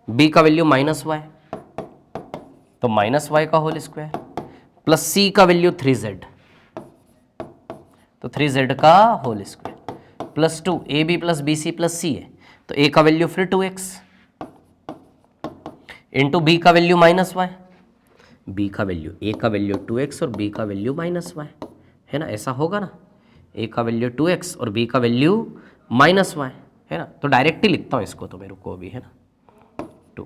b का वैल्यू माइनस वाई, तो माइनस वाई का होल स्क्वायर, प्लस c का वैल्यू 3z, तो 3z का whole square, plus 2 AB plus BC plus C है, तो a का वैल्यू फिर 2x इंटू b का वैल्यू माइनस वाई, b का वैल्यू, a का वैल्यू 2x और b का वैल्यू माइनस वाई, है ना, ऐसा होगा ना, a का वैल्यू 2x और b का वैल्यू माइनस वाई, है ना। तो डायरेक्ट ही लिखता हूँ इसको, तो मेरे को अभी, है ना, 2,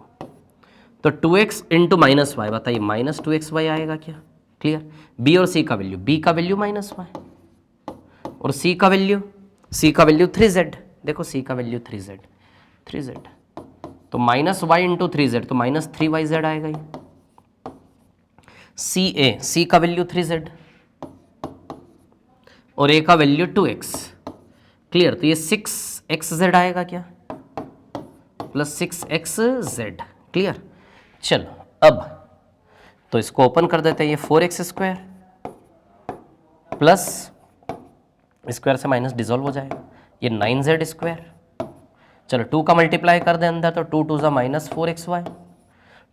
तो 2x इंटू माइनस वाई, बताइए माइनस 2xy आएगा क्या, क्लियर। b और c का वैल्यू, b का वैल्यू माइनस वाई और c का वैल्यू 3z, देखो c का वैल्यू 3z, तो माइनस वाई इंटू 3z, तो माइनस 3yz आएगा ये। c का वैल्यू 3z और a का वैल्यू 2x, क्लियर। तो ये 6xz आएगा क्या, प्लस 6xz, क्लियर। चलो अब तो इसको ओपन कर देते हैं, ये 4x स्क्वायर प्लस स्क्वायर से माइनस डिसॉल्व हो जाएगा, ये 9z स्क्वायर। चलो 2 का मल्टीप्लाई कर दें अंदर, तो 2 2 माइनस 4xy,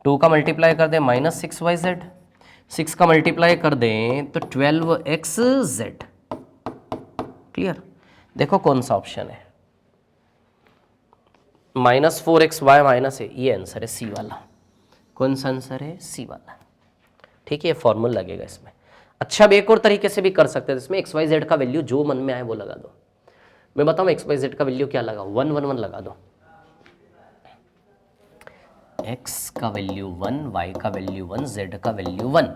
2 का मल्टीप्लाई कर दें माइनस 6yz, 6 का मल्टीप्लाई कर दें तो 12xz, क्लियर। देखो कौन सा ऑप्शन है, माइनस 4xy माइनस है, ये आंसर है सी वाला। कौन सा आंसर है? सी वाला, ठीक है। ये फॉर्मूला लगेगा इसमें। अच्छा, अब एक और तरीके से भी कर सकते हैं, इसमें XYZ का वैल्यू जो मन में आए वो लगा दो। मैं बताऊं XYZ का वैल्यू क्या लगा, 1 1 1 लगा दो, x का वैल्यू 1, y का वैल्यू 1, z का वैल्यू 1,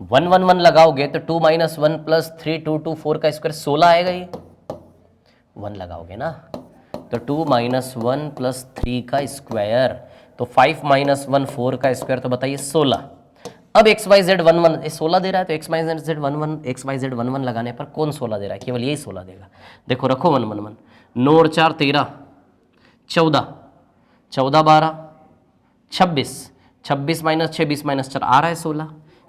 1 1 1 लगाओगे तो 2 माइनस 1 प्लस 3 2 2 4 का स्क्वायर 16 आएगा, ये 1 लगाओगे ना, तो 2 माइनस 1 प्लस 3 का स्क्वायर, तो 5 माइनस 1 4 का स्क्वायर, तो बताइए 16। अब XYZ 1 1 16 दे रहा है, तो XYZ 1 1 XYZ 1 1 लगाने पर कौन 16 दे रहा है? केवल यही 16 देगा। देखो रखो 1 1 1, 9 और 4 13, 14 14 12 26, 26 माइनस 6 20 माइनस 4 आ रहा है 16,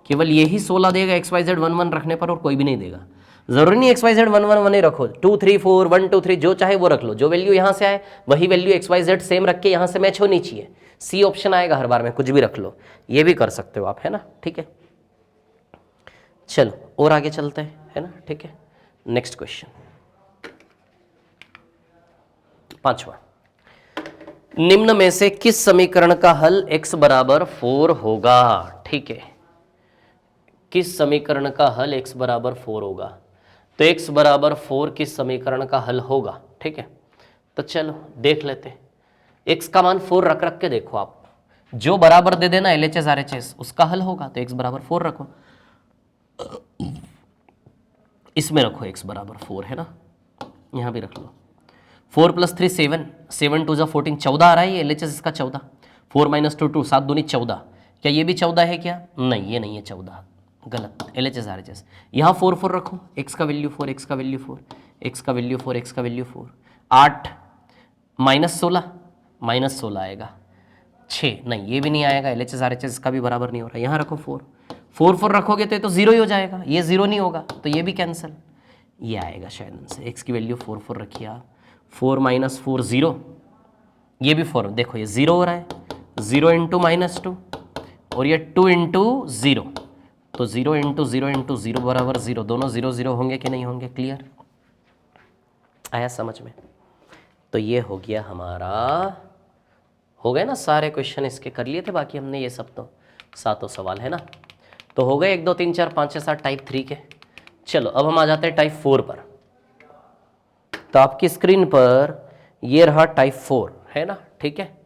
केवल यही 16 देगा XYZ 1 1 रखने पर, और कोई भी नहीं देगा। जरूरी नहीं XYZ 1 1 1 ही रखो, 2 3 4 1 2 3 जो चाहे वो रख लो, जो वैल्यू यहाँ से आए वही वैल्यू XYZ सेम रख के यहाँ से मैच होनी चाहिए। सी ऑप्शन आएगा हर बार में, कुछ भी रख लो, ये भी कर सकते हो आप, है ना, ठीक है। चलो और आगे चलते हैं, है ना, ठीक है। नेक्स्ट क्वेश्चन, 5वां, निम्न में से किस समीकरण का हल x बराबर 4 होगा? ठीक है, किस समीकरण का हल x बराबर 4 होगा? तो x बराबर 4 किस समीकरण का हल होगा? ठीक है, तो चलो देख लेते हैं। x का मान 4 रख रख के देखो आप, जो बराबर दे देना LHS RHS उसका हल होगा, तो x बराबर 4 रखो, इसमें रखो x बराबर 4, है ना, यहाँ भी रख लो। 4 प्लस 3 7, 7 2 14, 14 आ रहा है, ये LHS इसका 14, 4 माइनस 2 2, 7 दूनी 14, क्या ये भी 14 है क्या? नहीं, ये नहीं है 14, गलत, LHS RHS। यहाँ 4 4 रखो, x का वैल्यू 4, x का वैल्यू 4, x का वैल्यू 4, x का वैल्यू 4, 8 माइनस 16, माइनस 16 आएगा, 6 नहीं, ये भी नहीं आएगा, LHS RHS इसका भी बराबर नहीं हो रहा। यहाँ रखो 4 4 4 रखोगे तो ये तो 0 ही हो जाएगा, ये 0 नहीं होगा, तो ये भी कैंसिल, ये आएगा शायद आंसर। x की वैल्यू 4 4 रखिए आप, 4 माइनस 4 0, ये भी 4, देखो ये 0 हो रहा है, 0 इंटू माइनस 2 और ये 2 इंटू 0, तो 0 इंटू 0 इंटू 0 बराबर 0, दोनों 0 0 होंगे कि नहीं होंगे? क्लियर आया समझ में? तो ये हो गया हमारा, हो गए ना सारे क्वेश्चन, इसके कर लिए थे बाकी हमने ये सब, तो 7 सवाल है ना, तो हो गए 1 2 3 4 5 6 7 टाइप 3 के। चलो अब हम आ जाते हैं टाइप 4 पर। तो आपकी स्क्रीन पर ये रहा टाइप 4, है ना, ठीक है।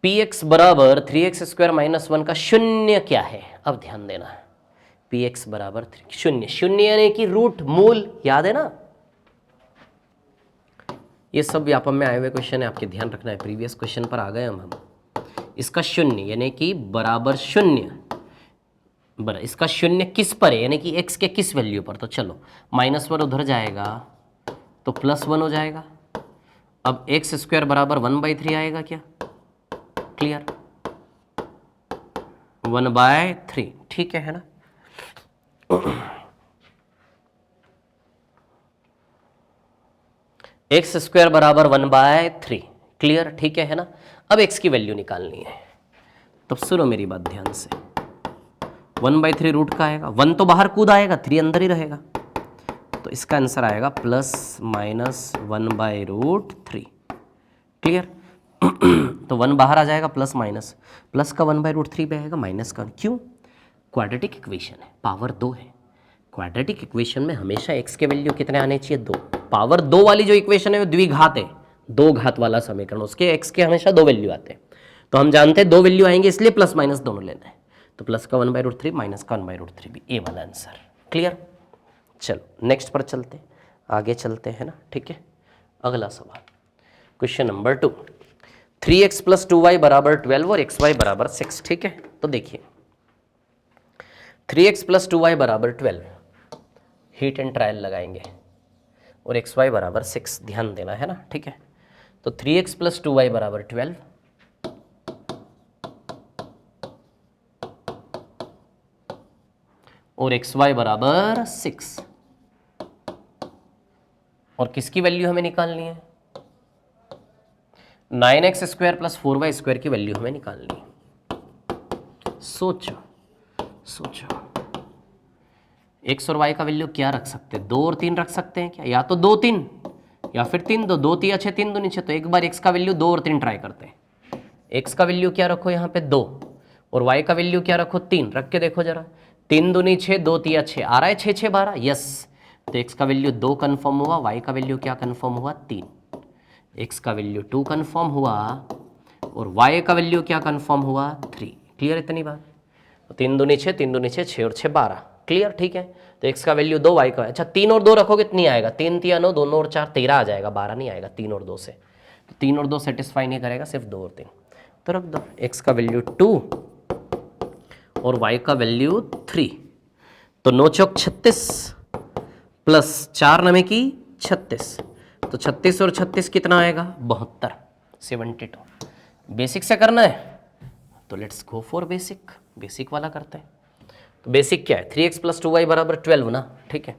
पी एक्स बराबर 3x² माइनस 1 का शून्य क्या है? अब ध्यान देना, पी एक्स बराबर शून्य, शून्य यानी कि रूट, मूल, याद है ना? ये सब व्यापम में आए हुए क्वेश्चन है, आपके ध्यान रखना है, प्रीवियस क्वेश्चन पर आ गए हम। इसका शून्य यानी कि बराबर शून्य, इसका शून्य किस पर है, यानी कि x के किस वैल्यू पर? तो चलो -1 उधर जाएगा तो +1 हो जाएगा। अब x² बराबर 1/3 आएगा क्या? क्लियर, 1/3, ठीक है ना? x² बराबर 1/3, क्लियर, ठीक है ना? अब x की वैल्यू निकालनी है, तब सुनो मेरी बात ध्यान से। 1/3 रूट का आएगा, 1 तो बाहर कूद आएगा, 3 अंदर ही रहेगा, तो इसका आंसर आएगा +-1/√3, क्लियर। तो 1 बाहर आ जाएगा, प्लस माइनस, प्लस का 1/√3 पे आएगा, माइनस का, क्यों? क्वाड्रेटिक इक्वेशन है, पावर 2 है। क्वाड्रेटिक इक्वेशन में हमेशा x के वैल्यू कितने आने चाहिए? 2। पावर 2 वाली जो इक्वेशन है वो द्विघात है, 2 घात वाला समीकरण, उसके x के हमेशा 2 वैल्यू आते हैं। तो हम जानते हैं 2 वैल्यू आएंगे, इसलिए प्लस माइनस दोनों लेना है। तो प्लस का 1/√3 माइनस का 1/√3 भी ए वाला आंसर, क्लियर। चलो नेक्स्ट पर चलते हैं, आगे चलते हैं ना, ठीक है। अगला सवाल, क्वेश्चन नंबर 2, 3x + 2y बराबर 12 और xy बराबर 6, ठीक है। तो देखिए 3x + 2y बराबर 12, हीट एंड ट्रायल लगाएंगे, और xy बराबर 6, ध्यान देना है ना, ठीक है। तो 3x + 2y बराबर 12 और xy बराबर 6, और किसकी वैल्यू हमें निकालनी है? 9x² + 4y² की वैल्यू हमें निकालनी है। सोचो सोचो, x और y का वैल्यू क्या रख सकते हैं? 2 और 3 रख सकते हैं क्या? या तो 2 3 या फिर 3 2, 2 3 6 3 2 6। तो एक बार x का वैल्यू 2 और 3 ट्राई करते हैं। x का वैल्यू क्या रखो यहाँ पे? 2, और y का वैल्यू क्या रखो? 3। रख के देखो जरा, 3 दूनी 6, 2 3 6, आ रहा है 6 6 12, यस। तो x का वैल्यू 2 कन्फर्म हुआ, y का वैल्यू क्या कन्फर्म हुआ? 3। x का वैल्यू 2 कन्फर्म हुआ और y का वैल्यू क्या कन्फर्म हुआ? 3। क्लियर इतनी बात? तो 3 दूनी 6, 3 दूनी 6, 6 और 6 12, क्लियर, ठीक है। तो x का वैल्यू 2, y का, अच्छा 3 और 2 रखोगे कितनी आएगा? 3 3 9, 2 और 4 13 आ जाएगा, 12 नहीं आएगा 3 और 2 से। तो 3 और 2 सेटिस्फाई नहीं करेगा, सिर्फ 2 और 3, तो रख दो। x का वैल्यू 2 और y का वैल्यू 3, तो 9 चौक 36 प्लस 4 नवे की 36, तो 36 और 36 कितना आएगा? 72, 72। बेसिक से करना है तो let's go for basic, basic वाला करते हैं। तो बेसिक क्या है? 3x + 2y बराबर 12 ना, ठीक है।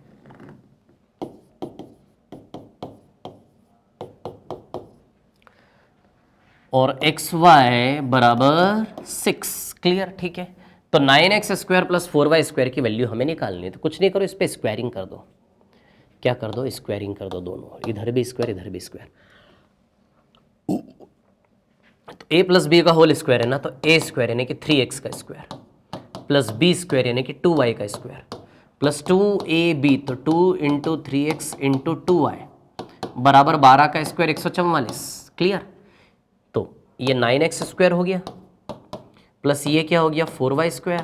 और xy बराबर 6, क्लियर, ठीक है। तो 9x² + 4y² की वैल्यू हमें निकालनी है। तो कुछ नहीं करो, इस पर स्क्वायरिंग कर दो। क्या कर दो? स्क्वायरिंग कर दो दोनों, इधर भी स्क्वायर इधर भी स्क्वायर। तो a + b का होल स्क्वायर है ना, तो a² यानी कि 3x का स्क्वायर प्लस b² यानी कि 2y का स्क्वायर प्लस 2ab, तो 2 × 3x × 2y बराबर 12 का स्क्वायर 144, क्लियर। तो ये 9x² हो गया प्लस ये क्या हो गया? 4y²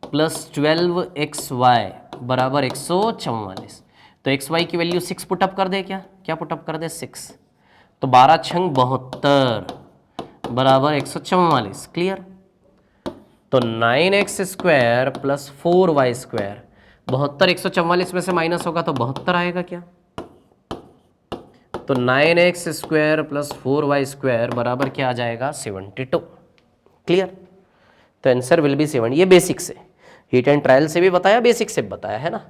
प्लस 12xy बराबर 144। तो xy की वैल्यू 6 पुटअप कर दे, क्या पुटअप कर दे? 6। तो 12 छंग 72 बराबर 144, क्लियर। तो 9x² + 4y², 72 144 में से माइनस होगा तो 72 आएगा क्या? तो 9x² + 4y² बराबर क्या आ जाएगा? 72, क्लियर। तो आंसर विल बी 7। ये बेसिक से, हीट एंड ट्रायल से भी बताया, बेसिक से भी बताया है ना।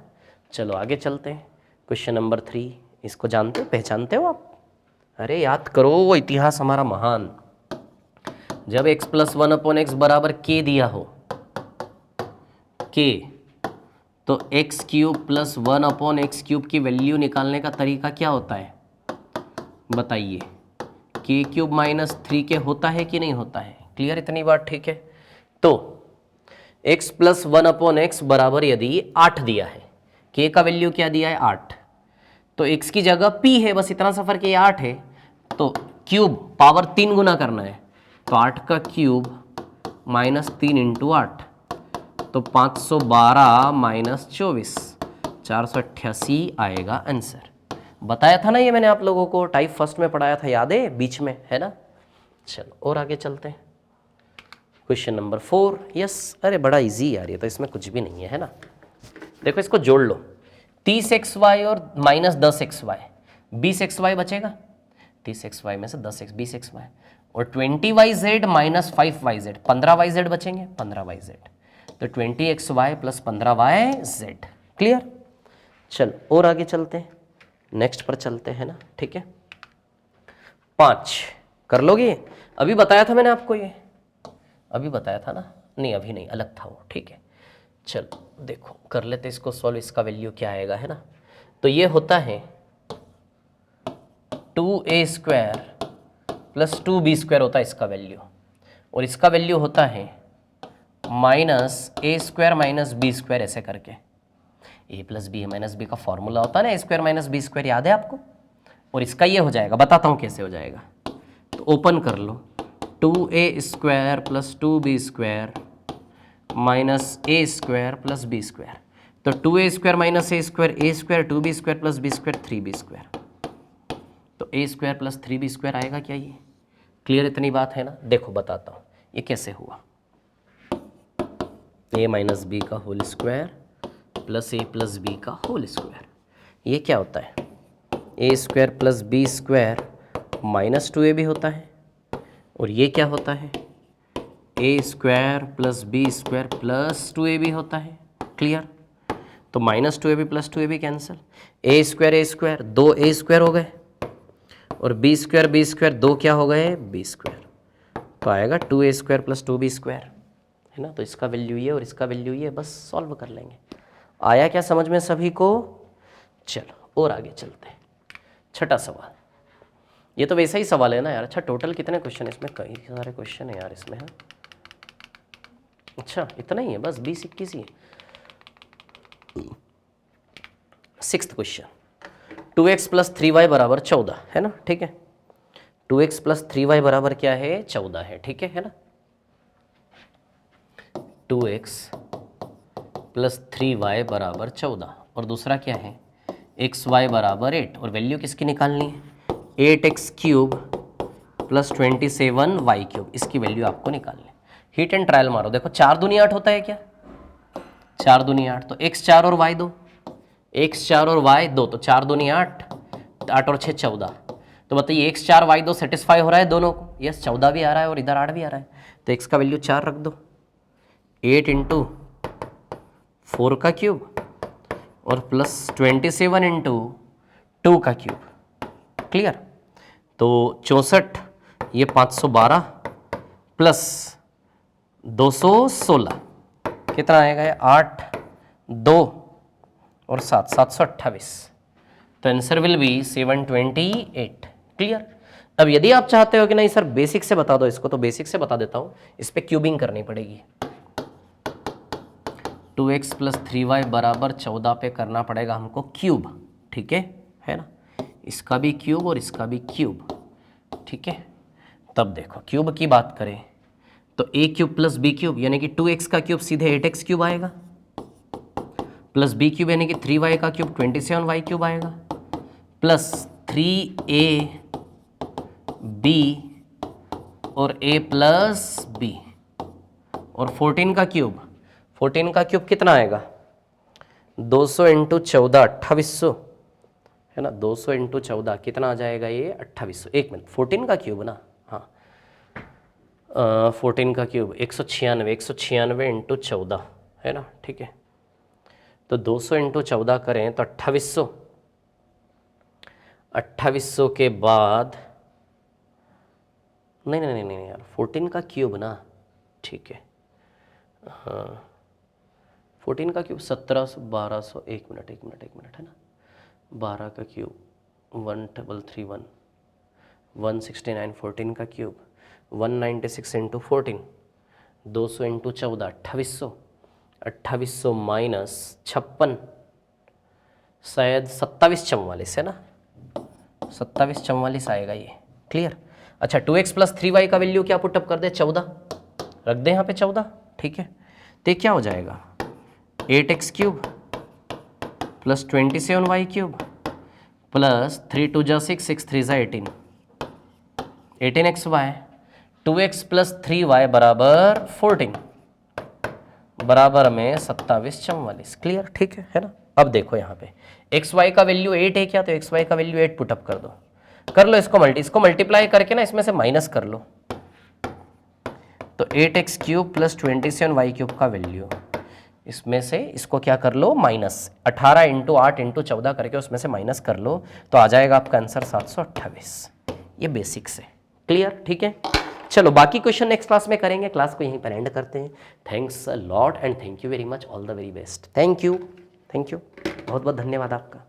चलो आगे चलते हैं, क्वेश्चन नंबर 3। इसको जानते हो, पहचानते हो आप? अरे याद करो, वो इतिहास हमारा महान। जब x + 1/x बराबर k दिया हो, k, तो x³ + 1/x³ की वैल्यू निकालने का तरीका क्या होता है? बताइए। k³ - 3k होता है कि नहीं होता है? क्लियर इतनी बात, ठीक है। तो x + 1/x बराबर यदि 8 दिया है, k का वैल्यू क्या दिया है? 8, तो x की जगह p है, बस इतना सा फर्क है, 8 है, तो क्यूब पावर 3 गुना करना है, तो 8 का क्यूब माइनस 3 इंटू 8, तो 512 माइनस 24, 488 आएगा आंसर। बताया था ना ये मैंने आप लोगों को, टाइप फर्स्ट में पढ़ाया था, याद है, बीच में, है ना। चलो और आगे चलते हैं। Question number 4। यस, अरे बड़ा इजी यार, ये तो इसमें कुछ भी नहीं है ना। देखो इसको जोड़ लो, 30xy और माइनस 10xy, 20xy बचेगा। 30xy में से 10x 20xy, और 20yz माइनस 5yz, 15yz बचेंगे, 15yz, तो 20xy प्लस 15yz। क्लियर। चलो और आगे चलते हैं, नेक्स्ट पर चलते हैं ना, ठीक है। 5 कर लोगे? अभी बताया था मैंने आपको, ये अभी बताया था ना, नहीं अभी नहीं, अलग था वो, ठीक है। चलो देखो कर लेते इसको सॉल्व, इसका वैल्यू क्या आएगा, है ना। तो ये होता है 2a square plus 2b square होता है इसका वैल्यू, और इसका वैल्यू होता है minus a square minus b स्क्वायर, ऐसे करके। a plus B minus B का फॉर्मूला होता है ना, a square minus B square, याद है आपको। और इसका ये हो जाएगा, बताता हूँ कैसे हो जाएगा। तो ओपन कर लो, 2a square plus 2b square minus a square plus b square, तो 2a square minus a square 2b square plus b square 3b square, तो a square plus 3b square आएगा क्या ये? क्लियर इतनी बात है ना। देखो बताता हूँ ये कैसे हुआ, a माइनस बी का whole square plus a plus B का होल स्क्वायर, ये क्या होता है? a square plus B square minus 2a भी होता है, और ये क्या होता है? a square plus B square plus 2a भी होता है। क्लियर। तो minus 2ab plus 2ab cancel, a square दो a स्क्वायर हो गए, और b स्क्वायर दो क्या हो गए? b स्क्वायर, तो आएगा 2a square plus 2b square, है ना। तो इसका वैल्यू ये और इसका वैल्यू ये, बस सॉल्व कर लेंगे। आया क्या समझ में सभी को? चलो और आगे चलते हैं। छठा सवाल, ये तो वैसा ही सवाल है ना यार। अच्छा टोटल कितने क्वेश्चन इसमें? कई सारे क्वेश्चन है यार इसमें, है। अच्छा इतना ही है बस, 20-21 ही। 6th question, 2x plus 3y बराबर 14, है ना, ठीक है। 2x प्लस 3y बराबर क्या है? 14 है, ठीक है ना। 2x प्लस 3y बराबर 14, और दूसरा क्या है? xy बराबर 8, और वैल्यू किसकी निकालनी है? 8x cube plus 27y cube, इसकी वैल्यू आपको निकालनी है। हीट एंड ट्रायल मारो, देखो 4 दूनी 8 होता है क्या? 4 दूनी 8, तो x 4 और y 2, x 4 और y 2, तो 4 दूनी 8, 8 और 6 14। तो बताइए x 4 y 2 सेटिस्फाई हो रहा है दोनों को? यस, 14 भी आ रहा है और इधर 8 भी आ रहा है, तो x का वैल्यू 4 रख दो, 8 इंटू 4 का क्यूब और प्लस 27 इंटू 2 का क्यूब। क्लियर। तो 64, ये 512 प्लस 216, कितना आएगा ये? 8, 2 और 7, 728, तो आंसर विल बी 728। क्लियर। अब यदि आप चाहते हो कि नहीं सर बेसिक से बता दो इसको, तो बेसिक से बता देता हूँ, इस पर क्यूबिंग करनी पड़ेगी। 2x प्लस 3y बराबर 14 पे करना पड़ेगा हमको क्यूब, ठीक है ना। इसका भी क्यूब और इसका भी क्यूब, ठीक है। तब देखो क्यूब की बात करें तो a cube plus b cube यानी कि 2x का क्यूब सीधे 8x क्यूब आएगा, प्लस b क्यूब यानी कि 3y का क्यूब 27y क्यूब आएगा, प्लस 3ab और a प्लस b, और 14 का क्यूब, 14 का क्यूब कितना आएगा? 200 इंटू 14, 2800, है ना। 200 इंटू 14 कितना आ जाएगा ये? 2800। एक मिनट, 14 का क्यूब ना, हाँ 14 का क्यूब 196 इंटू 14, है ना, ठीक है। तो 200 इंटू 14 करें तो 2800, 2800 के बाद नहीं यार, 14 का क्यूब ना, ठीक है, हाँ 14 का क्यूब 1700, 1200, एक मिनट है ना। 12 का क्यूब 1331, 169, 14 का क्यूब 196 इंटू 14, 200 इंटू 14, 2800, 2800 माइनस 56, शायद 2744, है ना, 2744 आएगा ये। क्लियर। अच्छा 2x प्लस 3y का वैल्यू क्या पुटअप कर दे, 14 रख दे यहाँ पे 14, ठीक है। तो ये क्या हो जाएगा 8x cube plus 27y cube plus 3 2 जा 6 6 3 जा 18 18xy 2x प्लस 3y बराबर 14 बराबर में 27 44। क्लियर, ठीक है ना। अब देखो यहाँ पे एक्स वाई का वैल्यू 8 है क्या, तो एक्स वाई का वैल्यू 8 पुटअप कर दो, कर लो इसको मल्टीप्लाई करके ना इसमें से माइनस कर लो, तो 8x cube plus 27y cube का वैल्यू इसमें से इसको क्या कर लो माइनस 18 इंटू 8 इंटू 14 करके उसमें से माइनस कर लो, तो आ जाएगा आपका आंसर 728। ये बेसिक्स है, क्लियर, ठीक है। चलो बाकी क्वेश्चन नेक्स्ट क्लास में करेंगे, क्लास को यहीं पर एंड करते हैं। Thanks a lot and thank you very much, all the very best. Thank you बहुत बहुत धन्यवाद आपका।